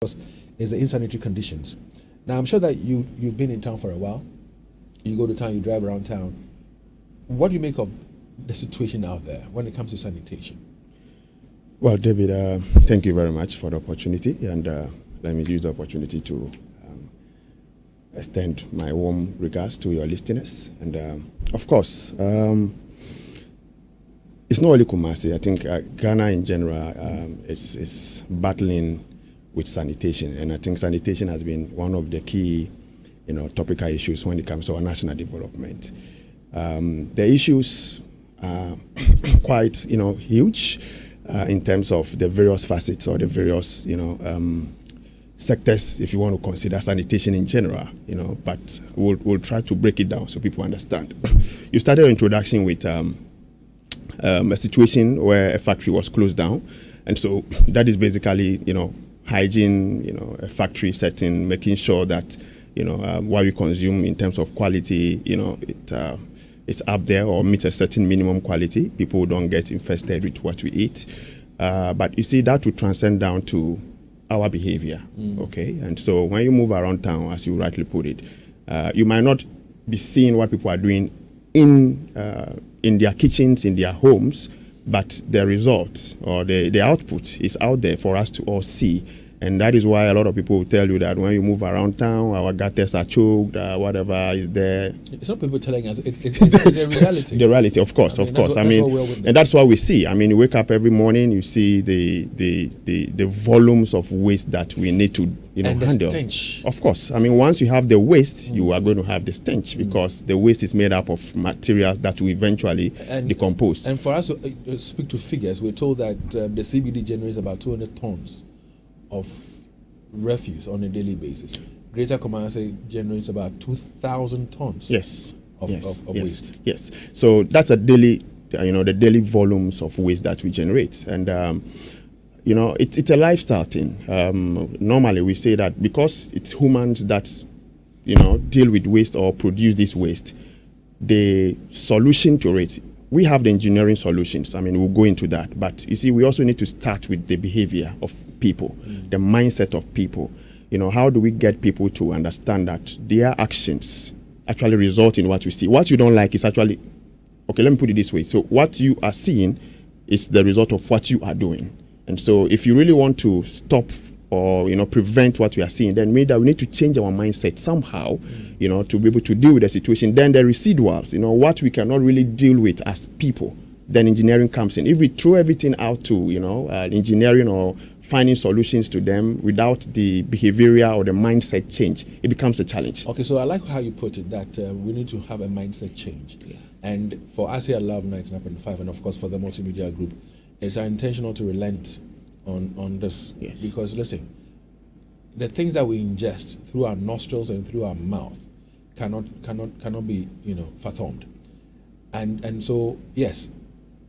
is the insanitary conditions. Now, I'm sure that you've been in town for a while. You go to town, you drive around town. What do you make of the situation out there when it comes to sanitation? Well, David, thank you very much for the opportunity, and let me use the opportunity to extend my warm regards to your listeners. And of course, it's not only Kumasi. I think Ghana in general is battling with sanitation, and I think sanitation has been one of the key, topical issues when it comes to our national development. The issues are quite, huge in terms of the various facets or the various, sectors, if you want to consider sanitation in general, but we'll try to break it down so people understand. You started your introduction with a situation where a factory was closed down, and so that is basically, hygiene, a factory setting, making sure that, what we consume in terms of quality, it's up there or meets a certain minimum quality. People don't get infested with what we eat. But you see, that would transcend down to our behavior, okay? And so when you move around town, as you rightly put it, you might not be seeing what people are doing in their kitchens, in their homes, but the result or the output is out there for us to all see. And that is why a lot of people will tell you that when you move around town, our gutters are choked, whatever is there. It's not people telling us, it's a reality. The reality, of course, of course. And that's what we see. I mean, you wake up every morning, you see the volumes of waste that we need to and handle. The stench. Of course. I mean, once you have the waste, you are going to have the stench because the waste is made up of materials that will eventually decompose. And for us to speak to figures, we're told that the CBD generates about 200 tons of refuse on a daily basis. Greater Kumasi generates about 2,000 tons of waste. Yes. So that's a daily, the daily volumes of waste that we generate. And, it's a lifestyle thing. Normally we say that because it's humans that, deal with waste or produce this waste, the solution to it, we have the engineering solutions. I mean, we'll go into that. But you see, we also need to start with the behavior of people, the mindset of people. How do we get people to understand that their actions actually result in what we see? What you don't like is actually, okay, let me put it this way. So what you are seeing is the result of what you are doing. And so if you really want to stop or, prevent what we are seeing, then we need to change our mindset somehow, to be able to deal with the situation. Then the residuals, what we cannot really deal with as people, then engineering comes in. If we throw everything out to, engineering or finding solutions to them without the behavioral or the mindset change, it becomes a challenge. Okay, so I like how you put it, that we need to have a mindset change. Yeah. And for us here at Love 99.5, and of course for the multimedia group, it's our intention not to relent on this. Yes. Because listen, the things that we ingest through our nostrils and through our mouth cannot be, fathomed. And so, yes,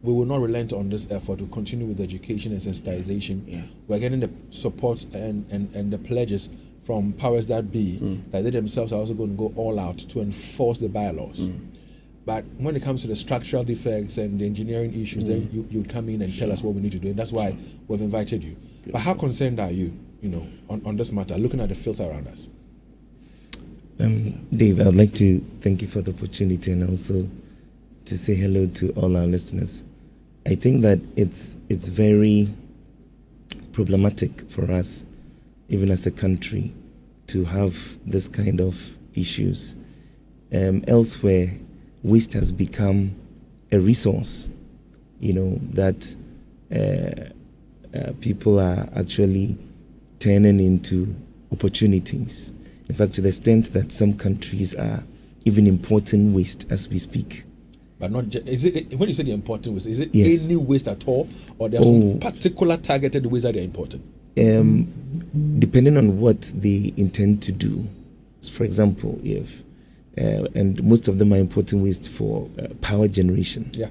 we will not relent on this effort to continue with education and sensitization. Yeah. We're getting the supports and the pledges from powers that be that they themselves are also going to go all out to enforce the bylaws. But when it comes to the structural defects and the engineering issues, then you'd come in and tell us what we need to do. And that's why we've invited you. Beautiful. But how concerned are you, on this matter, looking at the filth around us? Dave, I'd like to thank you for the opportunity and also to say hello to all our listeners. I think that it's very problematic for us, even as a country, to have this kind of issues. Elsewhere, waste has become a resource, that people are actually turning into opportunities. In fact, to the extent that some countries are even importing waste as we speak. But not is it when you say the important waste, is it Yes. any waste at all, or there's some particular targeted waste that they're importing? Depending on what they intend to do. For example, if and most of them are importing waste for power generation. Yeah.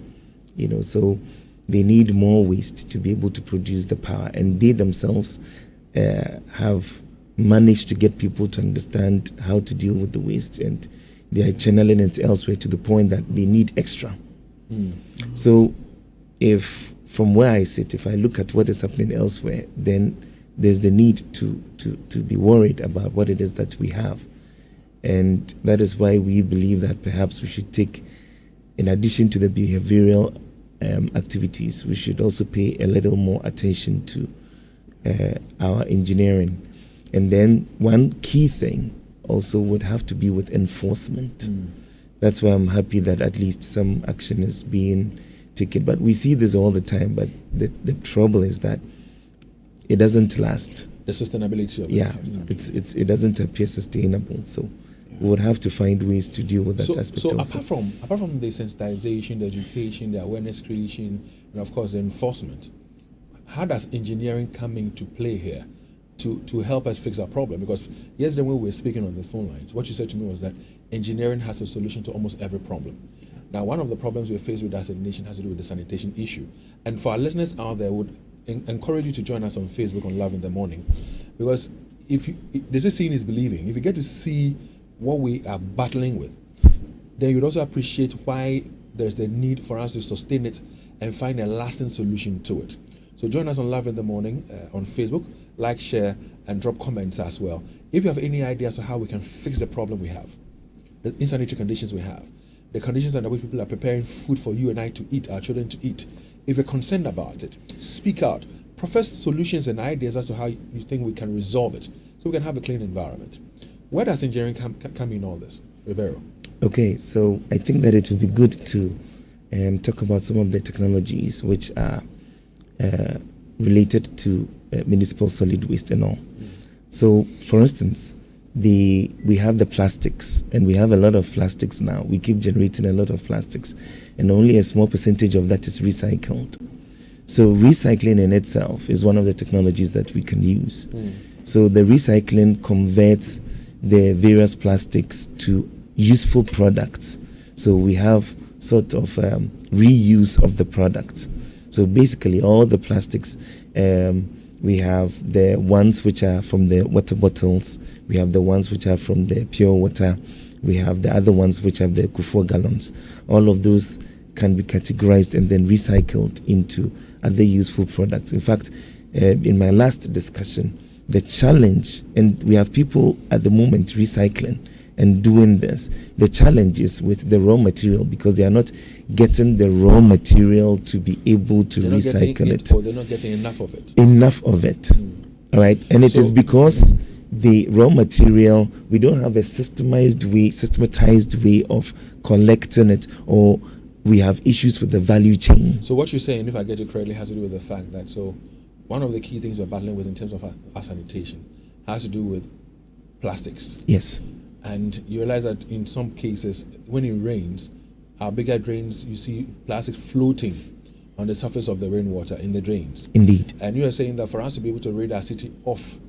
So they need more waste to be able to produce the power, and they themselves have managed to get people to understand how to deal with the waste, and they are channeling it elsewhere to the point that they need extra. So if from where I sit, if I look at what is happening elsewhere, then there's the need to be worried about what it is that we have. And that is why we believe that perhaps we should take, in addition to the behavioral activities, we should also pay a little more attention to our engineering. And then one key thing also would have to be with enforcement. That's why I'm happy that at least some action is being taken. But we see this all the time, but the trouble is that it doesn't last. The sustainability of it. It doesn't appear sustainable. So we would have to find ways to deal with that aspect. So also. apart from the sensitization, the education, the awareness creation, and of course the enforcement, how does engineering come into play here to help us fix our problem? Because yesterday when we were speaking on the phone lines, what you said to me was that engineering has a solution to almost every problem. Now, one of the problems we're faced with as a nation has to do with the sanitation issue. And for our listeners out there, I would encourage you to join us on Facebook on Love in the Morning. Because they say seeing is believing. If you get to see what we are battling with, then you'd also appreciate why there's the need for us to sustain it and find a lasting solution to it. So join us on Love in the Morning on Facebook, like, share, and drop comments as well. If you have any ideas on how we can fix the problem we have, the insanitary conditions we have, the conditions under which people are preparing food for you and I to eat, our children to eat, if you're concerned about it, speak out, profess solutions and ideas as to how you think we can resolve it so we can have a clean environment. Where does engineering come in all this, Ribeiro? Okay, so I think that it would be good to talk about some of the technologies which are related to municipal solid waste and all. So, for instance, we have the plastics, and we have a lot of plastics now. We keep generating a lot of plastics, and only a small percentage of that is recycled. So recycling in itself is one of the technologies that we can use. So the recycling converts the various plastics to useful products. So we have sort of reuse of the products. So basically all the plastics, we have the ones which are from the water bottles, we have the ones which are from the pure water, we have the other ones which have the Kufuor gallons. All of those can be categorized and then recycled into other useful products. In fact, in my last discussion, the challenge, and we have people at the moment recycling and doing this, the challenge is with the raw material, because they are not getting the raw material to be able to recycle it. Or they're not getting enough of it. All right, and it is because the raw material, we don't have a systematized way of collecting it, or we have issues with the value chain. So what you're saying, if I get it correctly, has to do with the fact that one of the key things we're battling with in terms of our sanitation has to do with plastics. Yes. And you realize that in some cases, when it rains, our bigger drains, you see plastics floating on the surface of the rainwater in the drains. Indeed. And you are saying that for us to be able to rid our city of,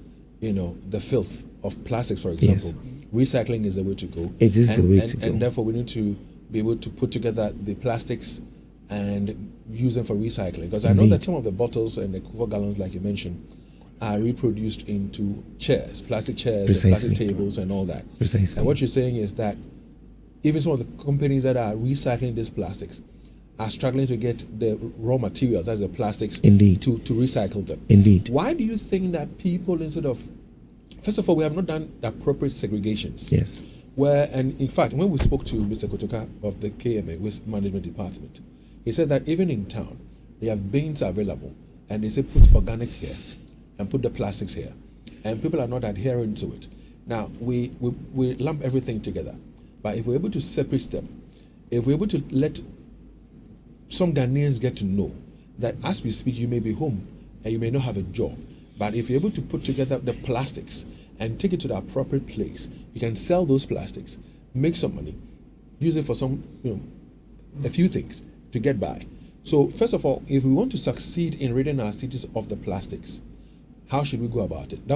the filth of plastics, for example, recycling is the way to go. It is the way to go. And therefore, we need to be able to put together the plastics and use them for recycling. Because I know that some of the bottles and the Kufuor gallons, like you mentioned, are reproduced into chairs, plastic chairs, and plastic tables, and all that. Precisely. And what you're saying is that even some of the companies that are recycling these plastics are struggling to get the raw materials, as the plastics, to recycle them. Indeed. Why do you think that people, instead of, first of all, we have not done the appropriate segregations? Yes. And in fact, when we spoke to Mr. Kotoka of the KMA Waste Management Department, he said that even in town, they have bins available, and they say put organic here and put the plastics here, and people are not adhering to it. Now, we lump everything together, but if we're able to separate them, if we're able to let some Ghanaians get to know that as we speak, you may be home and you may not have a job, but if you're able to put together the plastics and take it to the appropriate place, you can sell those plastics, make some money, use it for some, a few things to get by. So first of all, if we want to succeed in ridding our cities of the plastics, how should we go about it?